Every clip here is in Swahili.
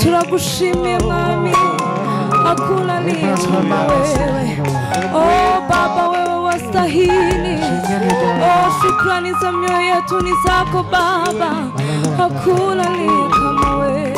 Turakushimia mwami, hakuna aliye kama wewe. Oh Baba, wewe wastahili. Oh, shukrani za mioyo yetu ni zako Baba, hakuna aliye kama wewe.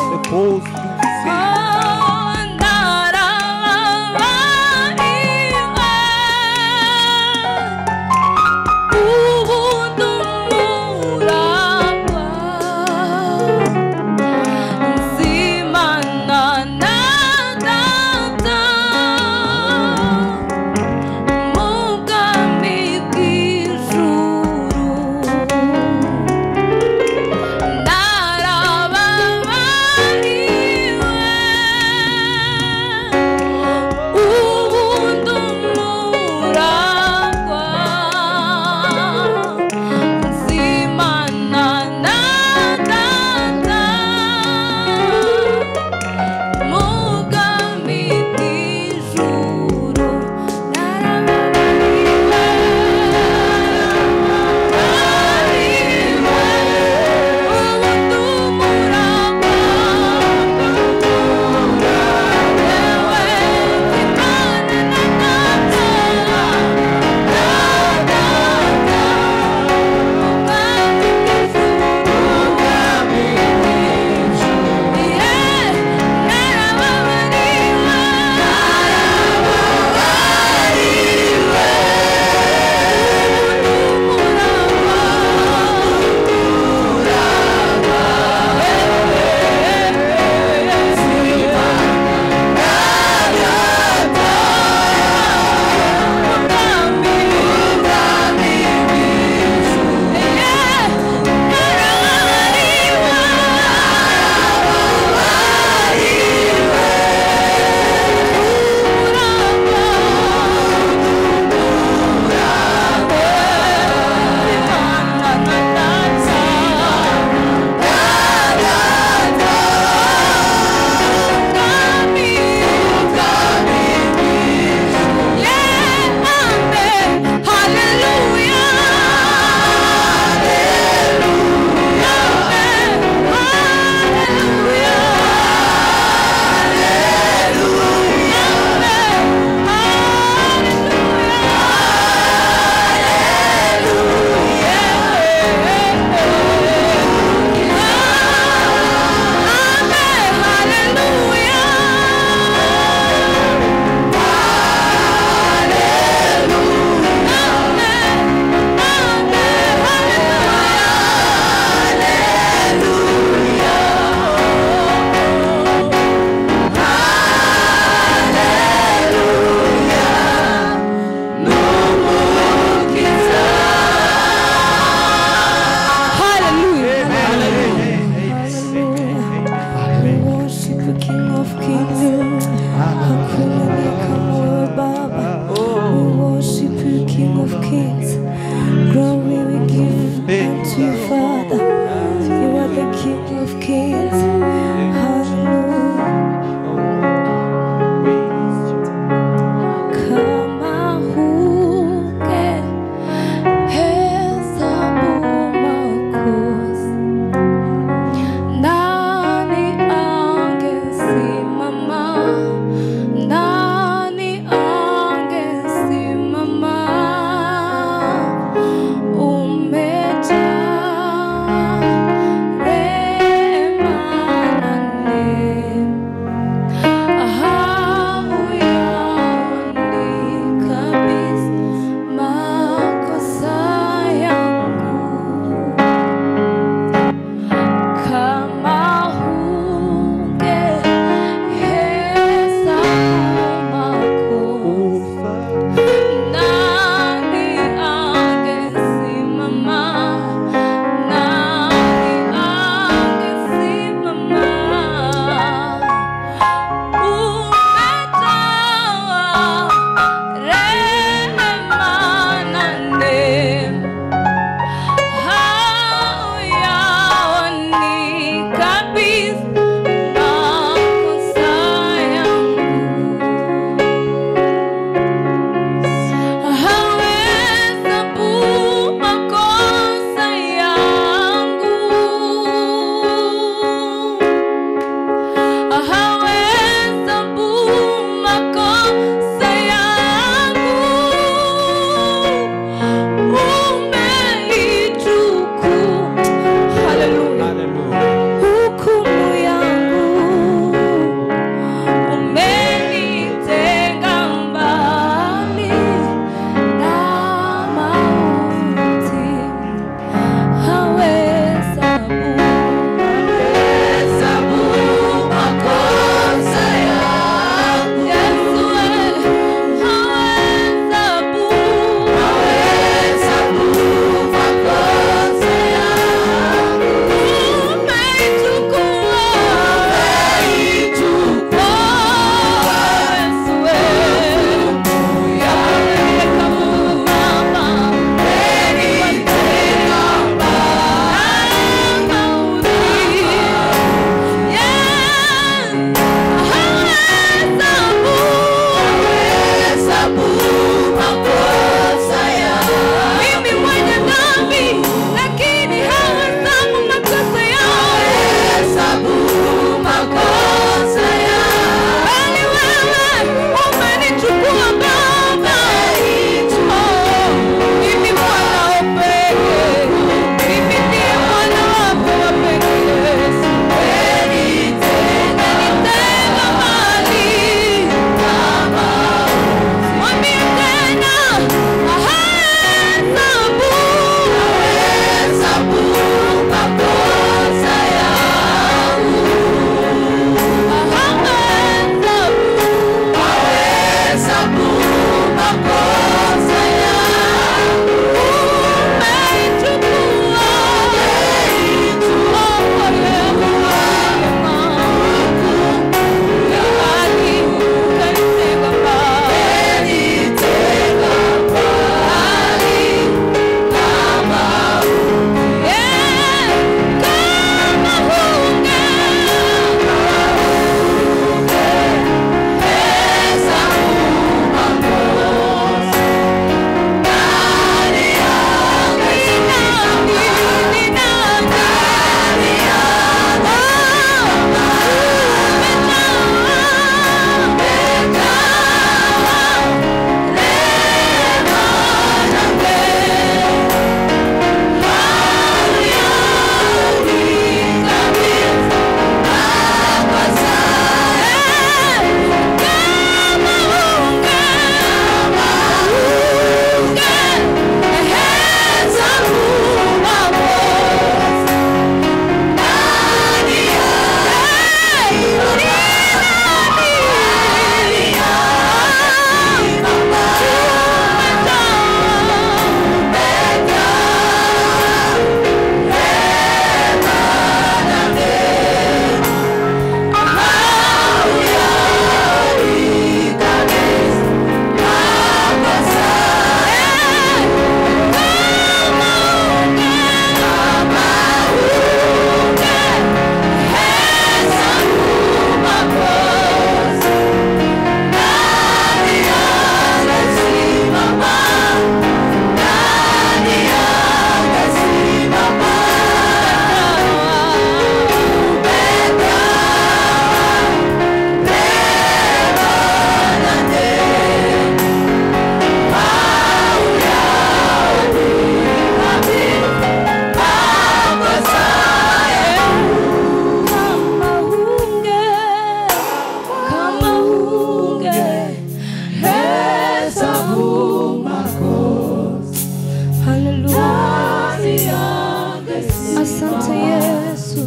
Asante Yesu,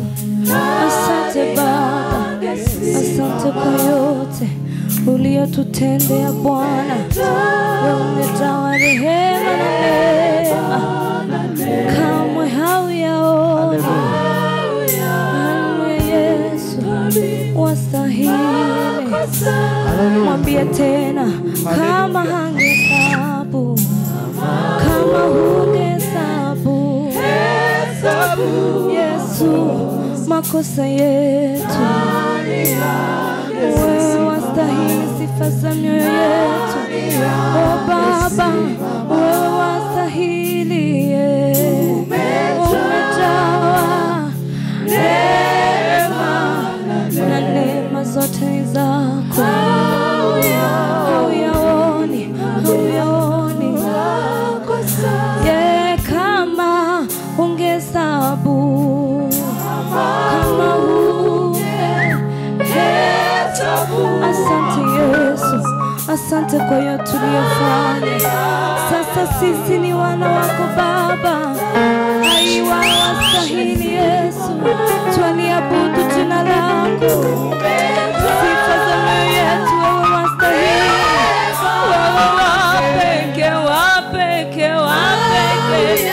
asante Baba, asante kwa yote uliyotutendea Bwana. Wewe umejawa rehema na neema, kamwe hauyaoni. Haleluya Yesu, wastahili. Mwambie tena, kama hangehesabu, kama hungehesabu Yesu makosa yetu, wewe wastahili sifa za mioyo yetu. Oh Baba, wewe wastahili. Umejawa neema na neema zote ni zako. Hauyaoni, hauyaoni. Kama ungehesabu, kama ungehesabu. Asante Yesu, asante kwa yote uliyofanya. Sasa sisi ni wana wako Baba. Aiwa wastahili Yesu, twaliabudu jina lako. Sifa za mioyo yetu, wewe wastahili. Wewe wapeke, wapeke, wapeke.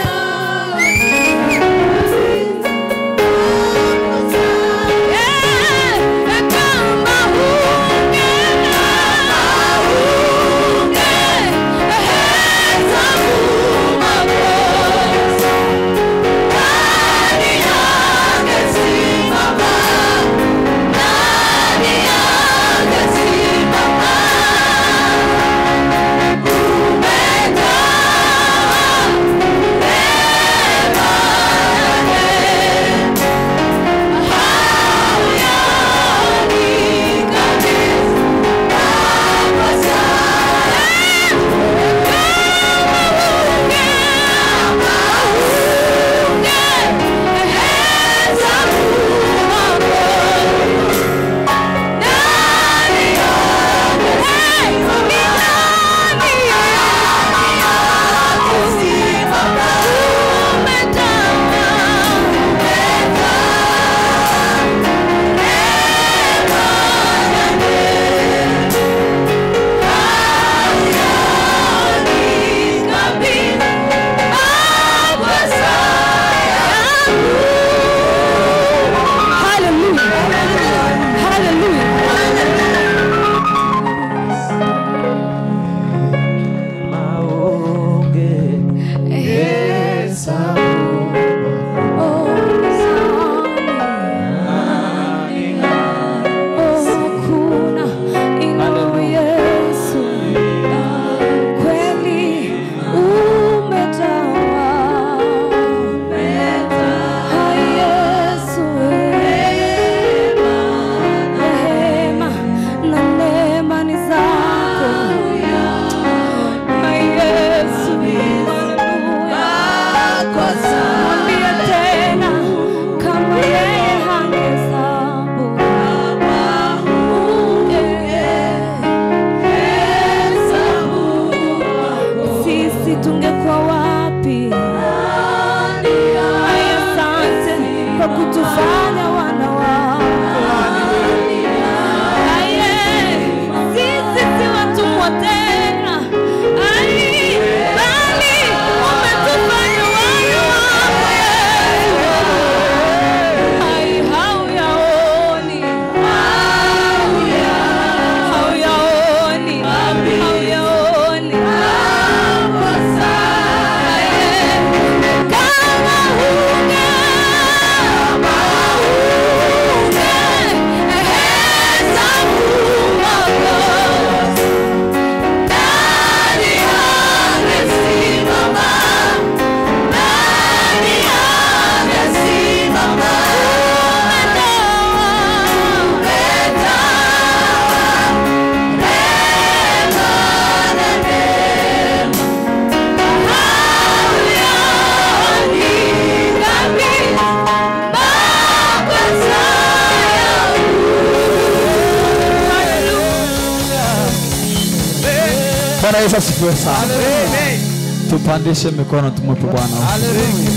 Tupandishe mikono tumpe Bwana. Haleluya.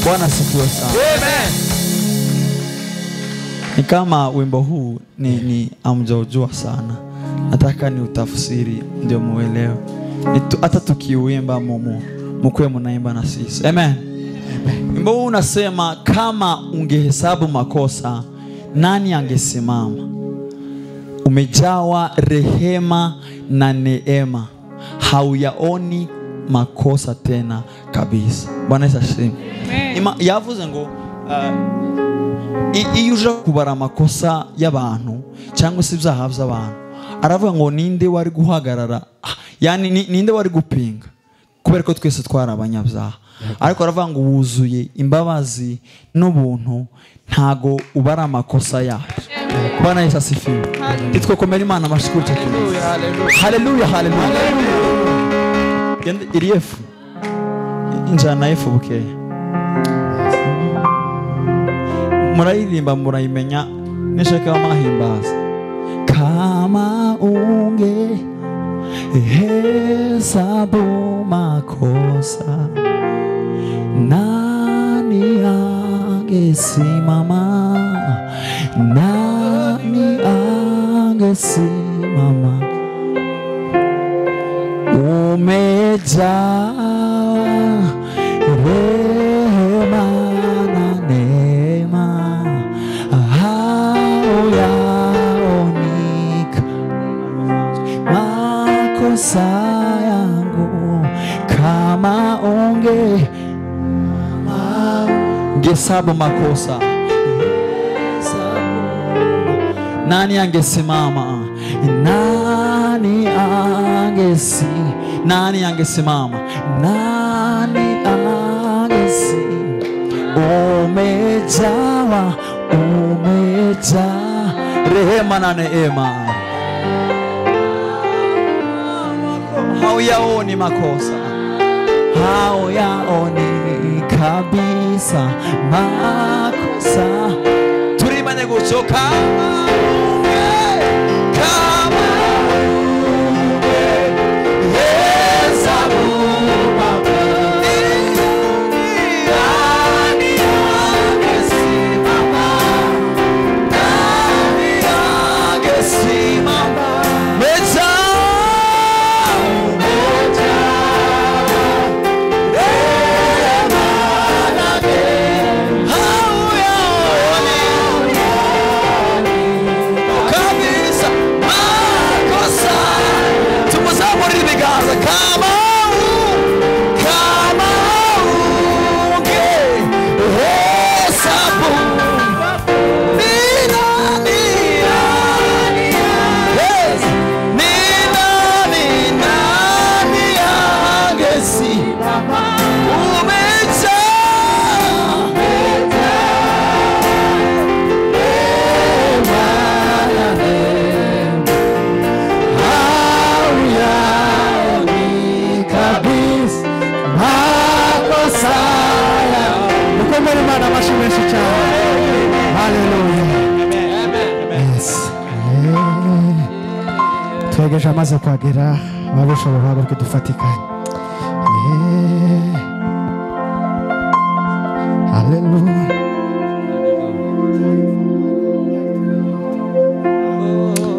Bwana sifiwe sana. Amen. Ni kama wimbo huu ni amjaujua sana. Nataka ni utafsiri ndio muelewe. Hata tukiuimba mkwe mnaimba na sisi. Amen. Wimbo huu unasema kama ungehesabu makosa nani angesimama? Umejawa rehema na neema, hauyaoni makosa tena kabisa. Bwana Yesu asifiwe. Yavuze ngo iyo uje kubara amakosa y'abantu cyangwa se ibyaha by'abantu, aravuga ngo ninde wari guhagarara, yani ninde wari gupinga, kubera ko twese twari abanyabyaha. Ariko aravuga ngo wuzuye imbabazi n'ubuntu, ntago ubara amakosa yacu. Bwana Yesu asifiwe. Itwokomera Imana amashyi. Haleluya, haleluya. Iri Yefu injana Yefu bukeya murayirimba murayimenya nishaka amahimbaza. Kama unge hesabu makosa nani angesimama, nani angesimama? Umejaa rehema na neema, hauyaonika makosa yangu. Kama ungehesabu makosa nani angesimama? Nani angesimama? Nani umejawa rehema na neema, hauyaoni makosa, hauyaoni kabisa makosa. Turimanye gutyo kama twegeje amaze kwagera ababishobora bari kudufatikanya. Haleluya,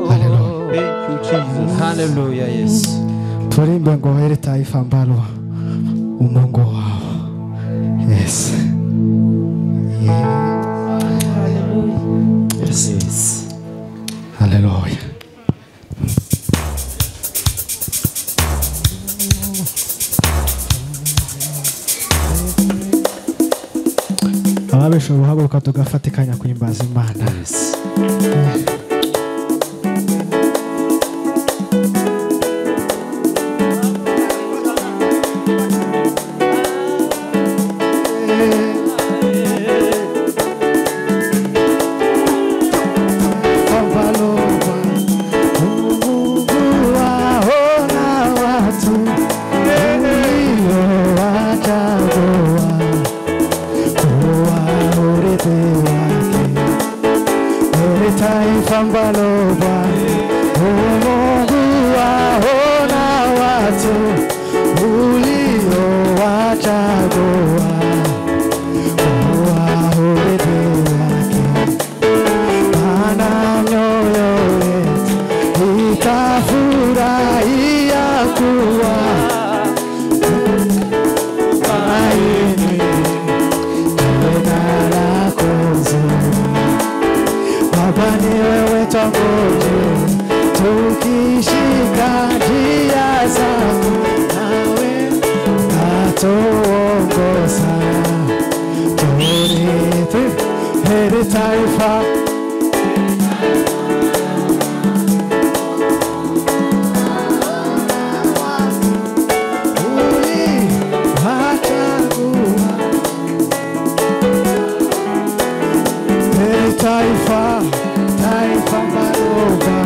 haleluya. Thank you Jesus. Haleluya. Yes, turimbe ngo heri taifa ambalo umungu wao. Yes, yes, yes. Haleluya. Ababishobora haguruka tugafatikanya kuhimbaza Imana. Yes. wachagua kuwa urithi wake, maana mioyo yetu itafurahia kuwa tumaini jina lako zuri. Baba, ni wewe twangoja, tukishika njia zako, nawe utatuongoza. Turithi hili taifa, uliwachagua hili taifa, taifa maroba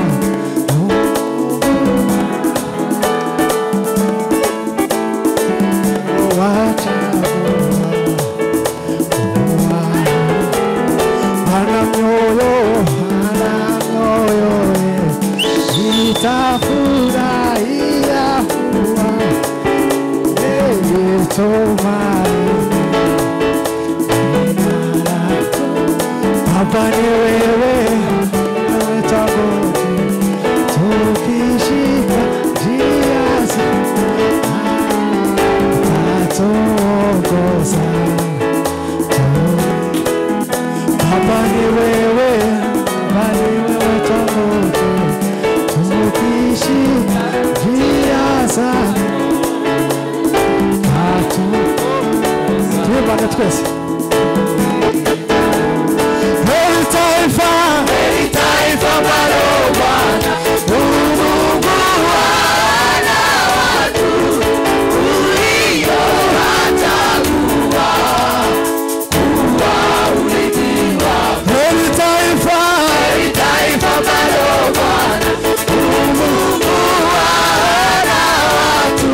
itafurahia kuwa yeye tumaini jina lako. Baba, ni wewe twangoja, tukishika njia zako, utatuongoza. Baba, ni wewe, Baba, ni wewe twangoja, tukishika njia zako, tuimba twese. Heri taifa balo Bwana, Mungu wana watu uliowachagua kuwa urithi wako. Heri taifa balo Bwana, Mungu wana watu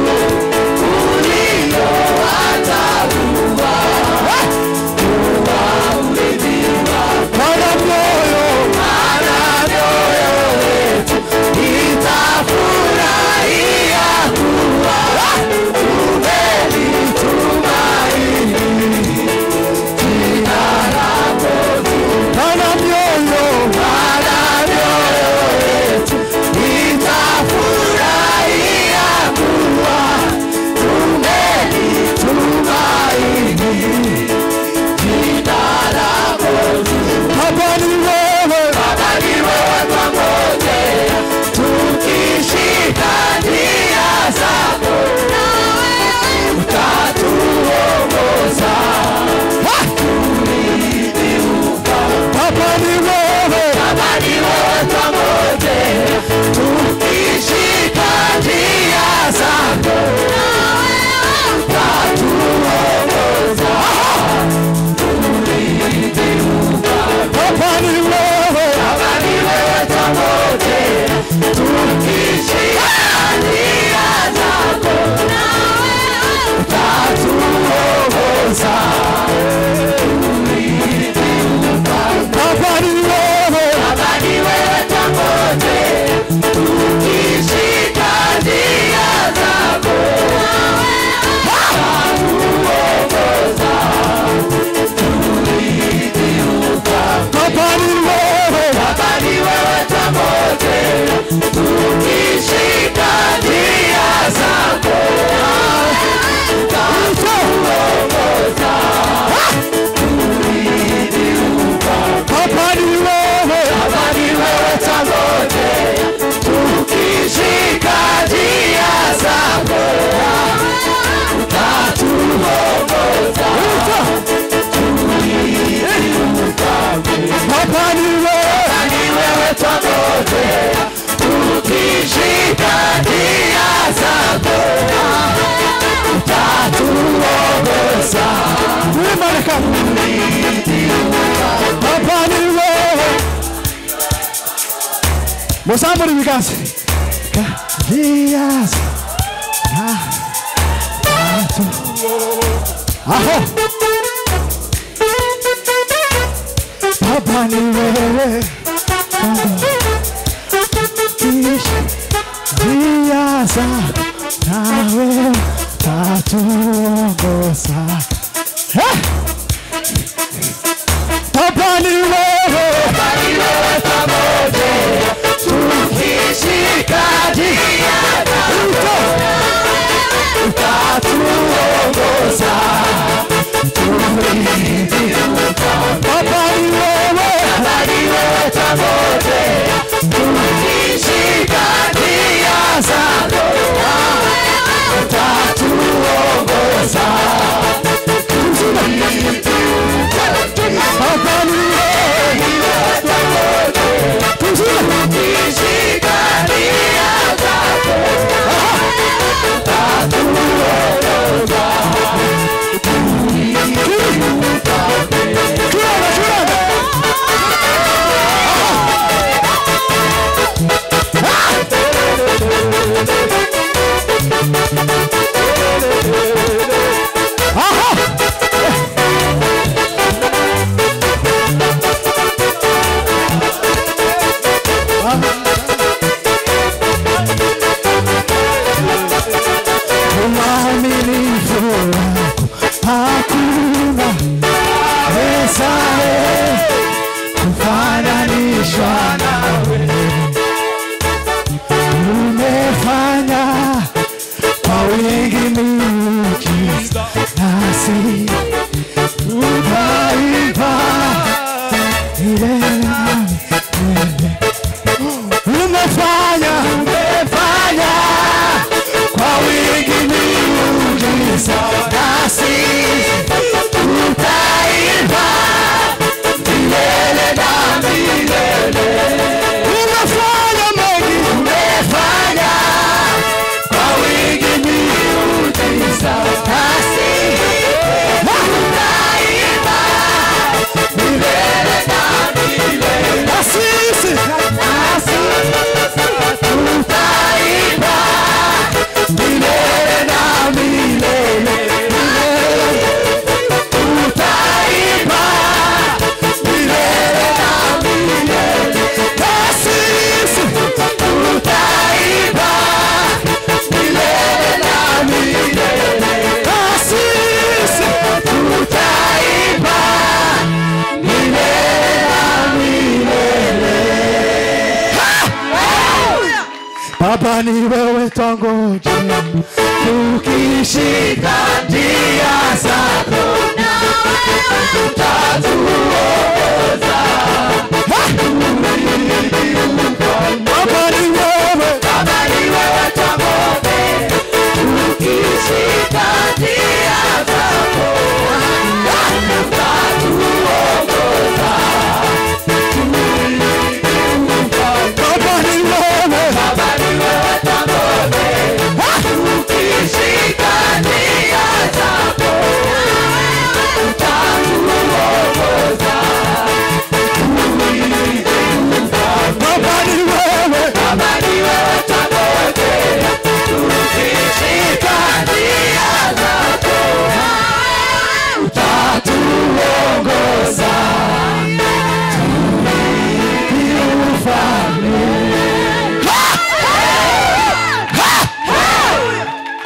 uliowachagua kuwa urithi wako. Bwana, mioyo yetu itafurahia kuwa tumelitumaini jina lako zuri. Bwana, mioyo yetu itafurahia kuwa tumelitumaini jina lako zuri. Baba, ni wewe twangojea, tukishika njia zako, utatuongoza. Turithi ufalme. Baba, ni wewe twangojea, tukishika njia zako, utatuongoza. Turithi ufalme. Baba, ni wewe twangojea, tukishika njia zako, utatuongoza. Turithi ufalme. Baba, ni wewe twangojea, tukishika njia zako, utatuongoza. Turithi ufalme. Baba, ni wewe twangojea, tukishika njia zako, utatuongoza. Turithi ufalme. Baba, ni wewe twangojea, tukishika njia zako, utatuongoza. Turithi ufalme. Baba, ni wewe twangojea, tukishika njia zako, utatuongoza. Baba, ni wewe. Mosamburi bigansi. Njia zako. Aho. Baba, ni wewe njia zako, nawe utatuongoza. Baba ni wewe pamoja, tukishika njia zako utatuongoza. Baba ni wewe pamoja, tukishika njia zako utatuongoza. Baba ni wewe twangoja, tukishika njia zako na wewe utatuongoza. Baba ni wewe twangoja, tukishika njia zako na utatuongoza. Baba ni wewe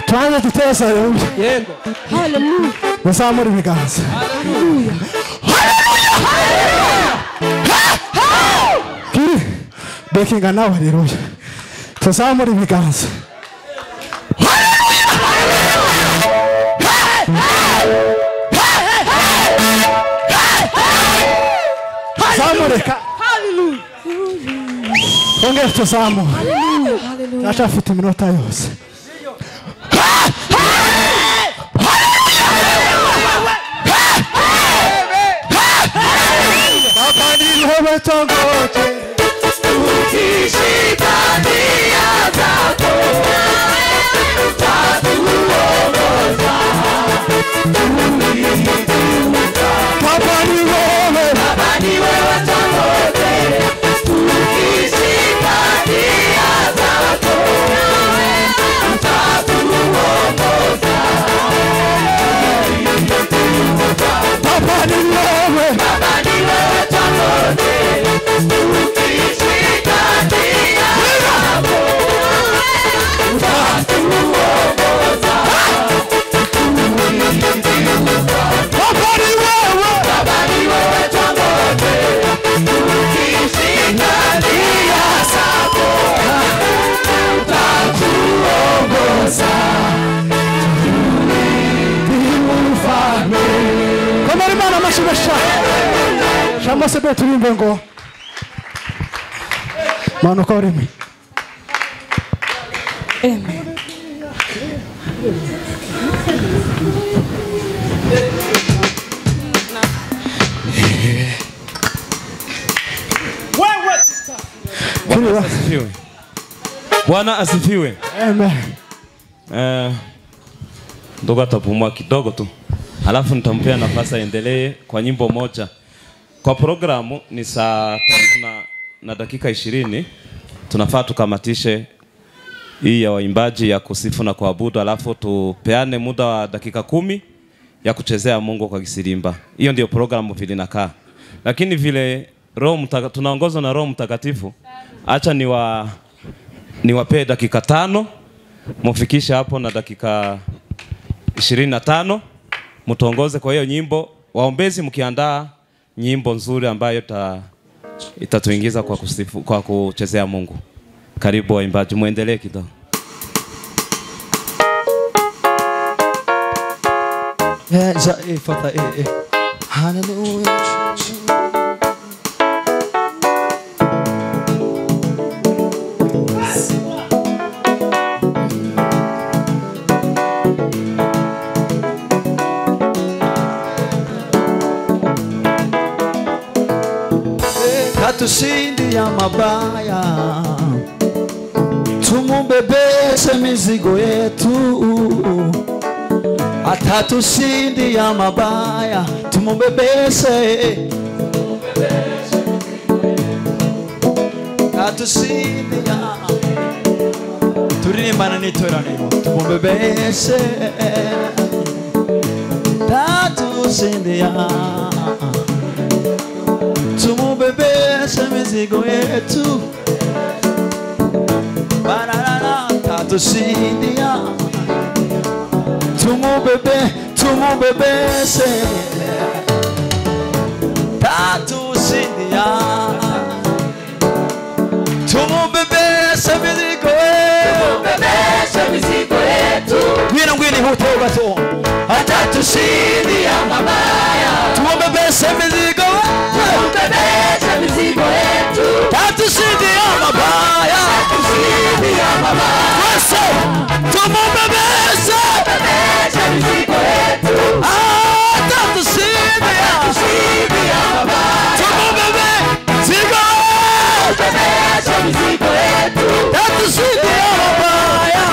tuanze tutesa yego. Hallelujah. Musamuri biganza. Hallelujah. Hallelujah. Bekinga nawe haleluya. Tusamuri biganza. Samureka. Hallelujah. Ongera tusamu. Hallelujah. Acha afite iminota yose. Wewe tongoje, tukishika njia zako utatuongoza. Baba ni wewe tongoje, tukishika njia zako utatuongoza. Baba ni wewe tongoje, tukishika njia zako amashibesha shama sebe turimbe ngo manuka urimi. Amen. Bwana asifiwe. Bwana asifiwe. Amen. Ndogo atapumua kidogo tu. Alafu nitampea nafasi aendelee kwa nyimbo moja. Kwa programu ni saa 5 na dakika 20. Tunafaa tukamatishe hii ya waimbaji ya kusifu na kuabudu, alafu tupeane muda wa dakika 10 ya kuchezea Mungu kwa kisirimba. Hiyo ndio programu vile inakaa. Lakini vile tunaongozwa na Roho Mtakatifu, acha niwape dakika 5 mufikishe hapo na dakika 25 mtuongoze kwa hiyo nyimbo. Waombezi mkiandaa nyimbo nzuri ambayo itatuingiza kwa kusifu, kwa kuchezea Mungu. Karibu waimbaji, muendelee kidogo. Hallelujah. Tushindi ya mabaya, tumubebeshe mizigo yetu. Atatushindi ya mabaya, tumubebeshe. Atatushindi ya turirimbana n'itoraniro, tumubebeshe. Atatushindi ya tumubebeshe mizigo yetu. Barara tatushindia. Tumubebeshe tatushindia. Tumubebeshe mizigo yetu. Ngwino hute bato. Atatushindia mabaya. Tumubebeshe mizigo yetu. Tatushindia mabaya. Wese tumubebeshe mizigo yetu. Tatushindia mabaya. Tumubebe mizigo yetu. Tatushindia mabaya.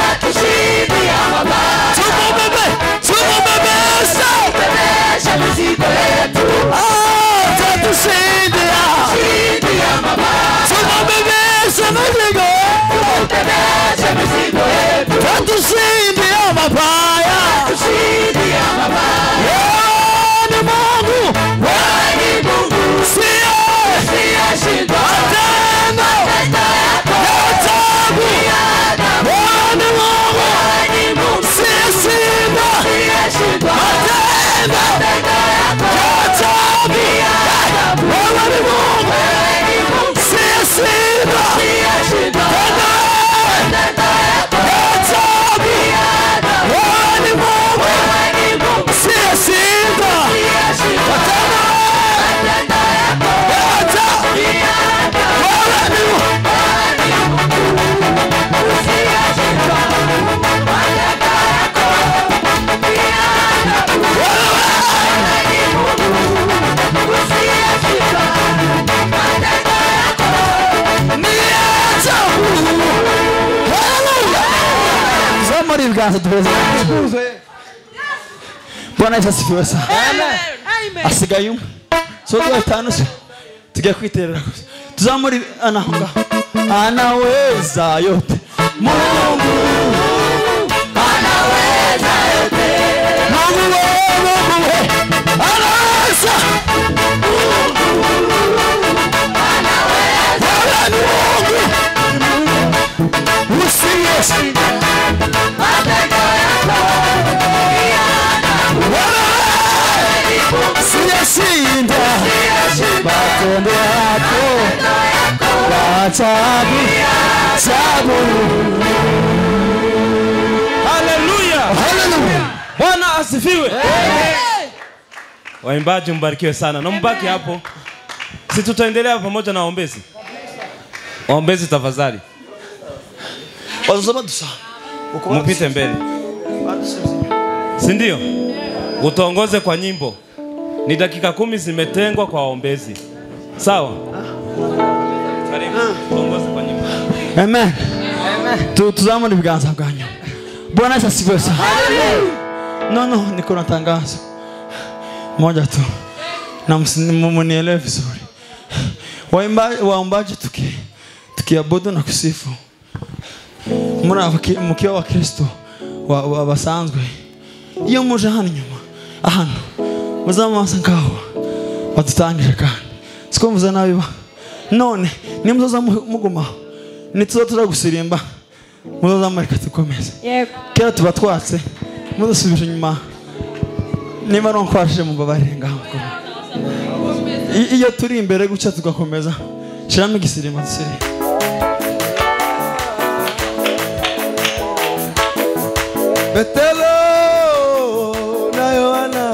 Tumubebeshe mizigo yetu. Tatushindia mabaya. Tumubebeshe mizigo yetu. Tatushindia mabaya. Ni Mungu. Siyashindwa. Matendo yako. Ni Mungu. Siyashindwa. Matendo yako. Ni Mungu. Siyashindwa. Bwana Yesu asifiwe sana. Amen. Asigaye umwe. So tuwe tugiye kwiterera. Tuzamuri anahanga. Anaweza yote. Mungu anaweza yote. Mungu anaweza. Matendo yako Hallelujah. Hallelujah. Bwana asifiwe. Waimbaji mbarikiwe sana. Na mbaki hapo. Si tutaendelea pamoja na waombezi. Waombezi tafadhali. Wazaba dusa. Mpite mbele. Si ndio? Utaongoze kwa nyimbo. Ni dakika 10 zimetengwa kwa waombezi. Sawa? Karibu. Tuongoze kwa nyimbo. Amen. Tuzamuni biganza bwanyu. Bwana Yesu asifiwe sana. No, niko na tangazo moja tu. Na mnielewe vizuri. Waombaji tukiabudu na kusifu. Mkiwa wa Kristo basanzwe. Iyo muje hano nyuma. Ahano. Muzamasa ngaho. Watutangije kandi. Siko muza nabiba. None nimuzoza muguma. Nituza gusirimba. Muzoza marika tukomeze. Yego. Kera tuba twatse. Muzosubije nyuma. Niba ronkwashe mu babarire ngaho. Iyo turi imbere guca tugakomeza. Shiramo igisirima dusire. Petelo na Yohana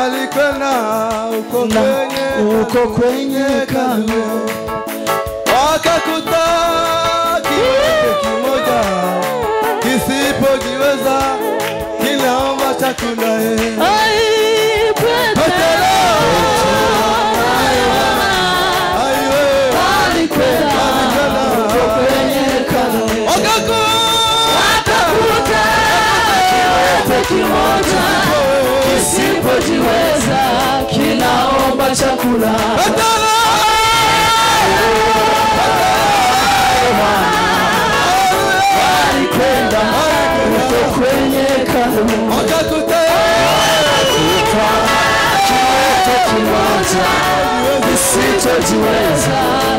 alikwenda uko kwenye kame, wakakuta kiwete kimoja kisipojiweza kinaomba chakula. Petelo kimoja kisipojiweza kinaomba chakula. Walikwenda kwenye kano wakakuta kiwete kimoja kisichojiweza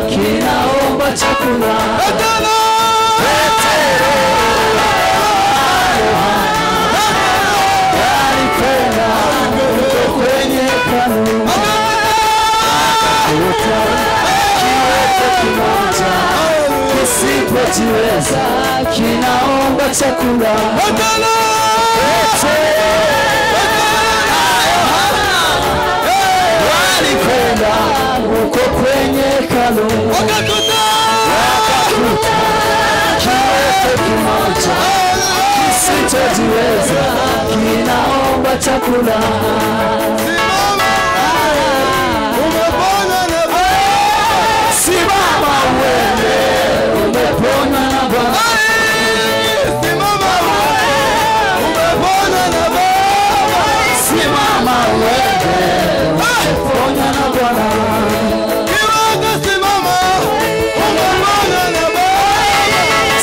kinaomba chakula. Kisipojiweza kinaomba chakula. Walikwenda huko kwenye kano wakakuta kiwete kimoja kisichojiweza kinaomba chakula. Simama uende, umepona na Bwana. Simama uende, umepona na Bwana. Simama uende, umepona na Bwana. Simama uende, umepona na Bwana.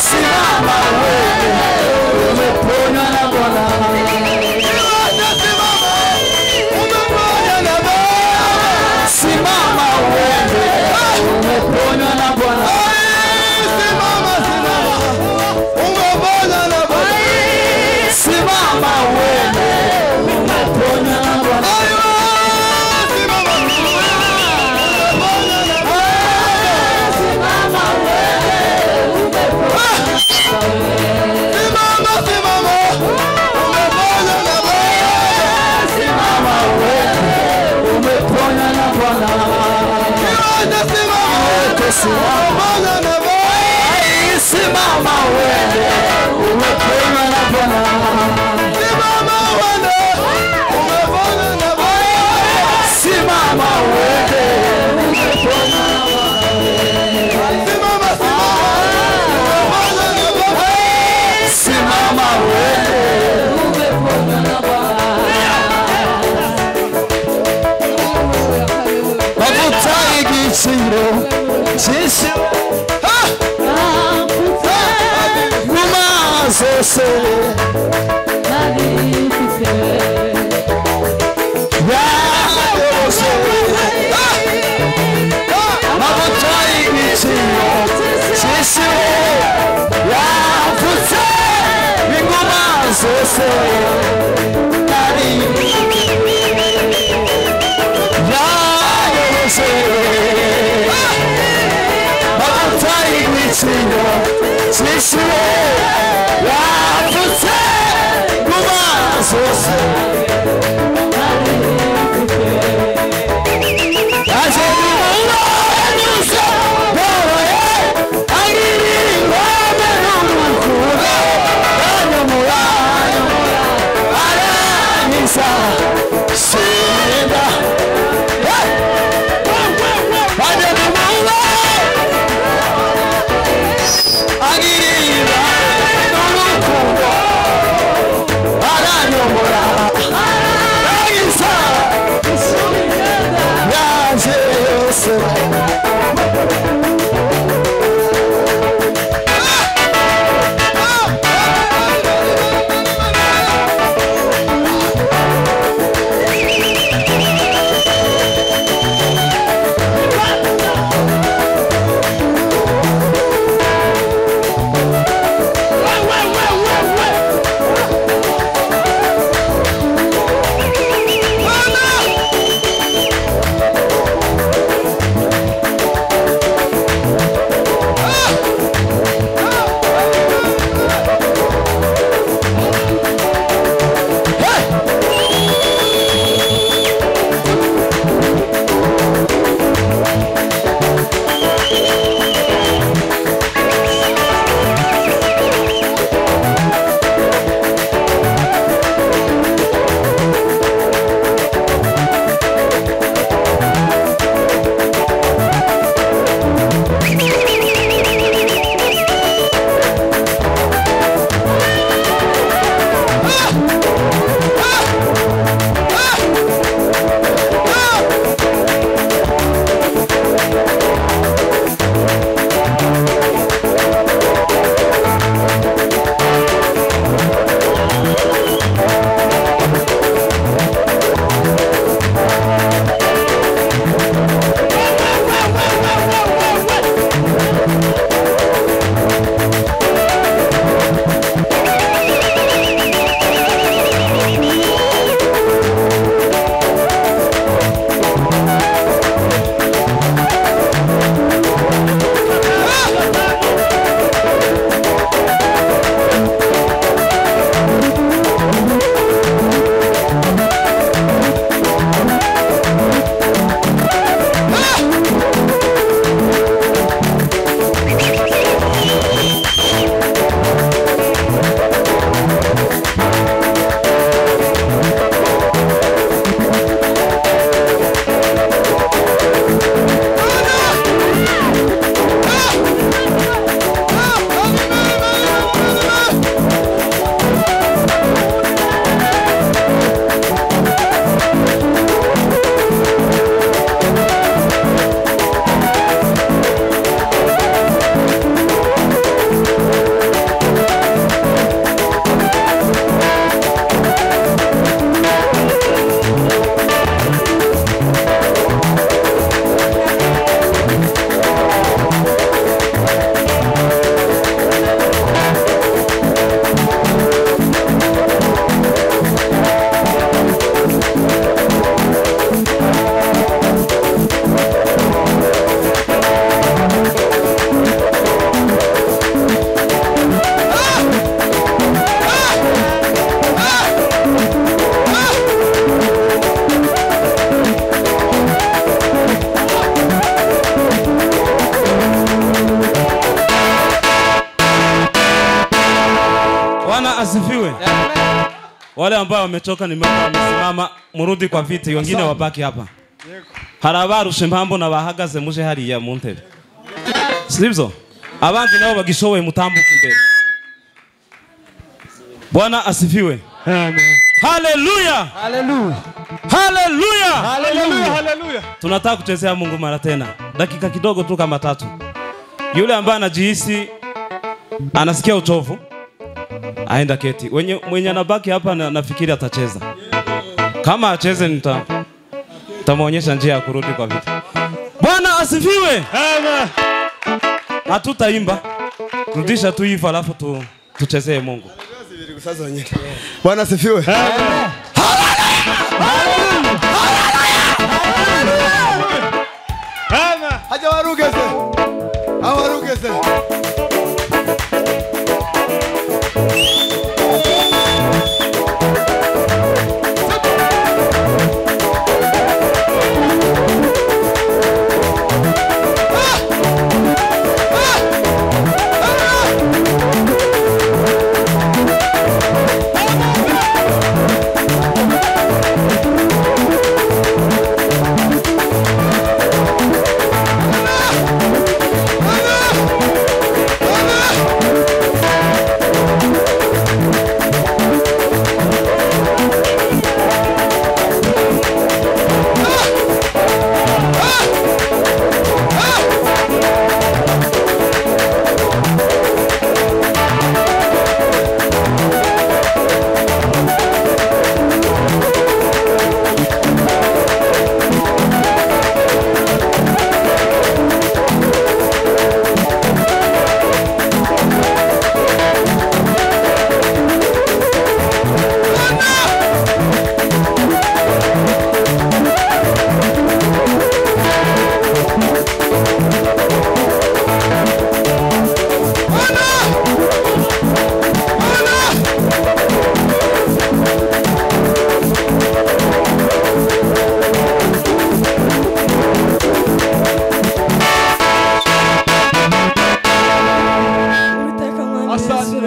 Simama uende, umepona na Bwana. Simama uende, umepona na Bwana. Simama uende, umepona na Bwana. Simama uende, umepona na Bwana. Mafuta igiciro sisi zose mafuta y'igiciro sisi yavutse inguma zose yayose mafuta y'igiciro sisi yavutse inguma zose Agisa Senda Banyana Mula Agirira Nolukundo Aranyomora Agisa Yaje asifiwe. Wale ambao wamechoka nimesimama murudi kwa viti, wengine wabaki hapa. Harabarushe mpambo na bahagaze muje hariya mu ntebe. Sibyo? Abandi nabo bagishoboye mutambuka imbere. Bwana asifiwe. Amen. Hallelujah. Hallelujah. Hallelujah. Hallelujah. Hallelujah. Tunataka kuchezea Mungu mara tena. Dakika kidogo tu kama 3. Yule ambaye anajihisi anasikia uchovu aenda keti. Mwenye anabaki hapa nafikiri atacheza. Kama acheze nitamuonyesha njia ya kurudi kwa viti. Bwana asifiwe. Amen. Hatutaimba. Rudisha tu hivi alafu tuchezee Mungu. Bwana asifiwe. Amen. Amen. Haja warugeze. Awarugeze.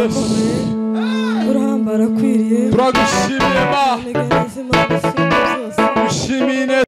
Yes. urahambara kwiriye Turagushimira